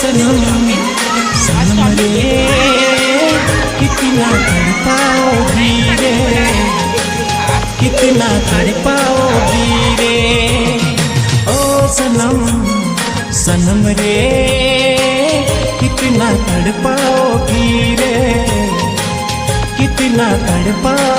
सनम सनम रे कितना तड़पाओगी रे, कितना तड़पाओगी रे। ओ सनम सनम रे कितना तड़पाओगी रे, कितना तड़पाओगी।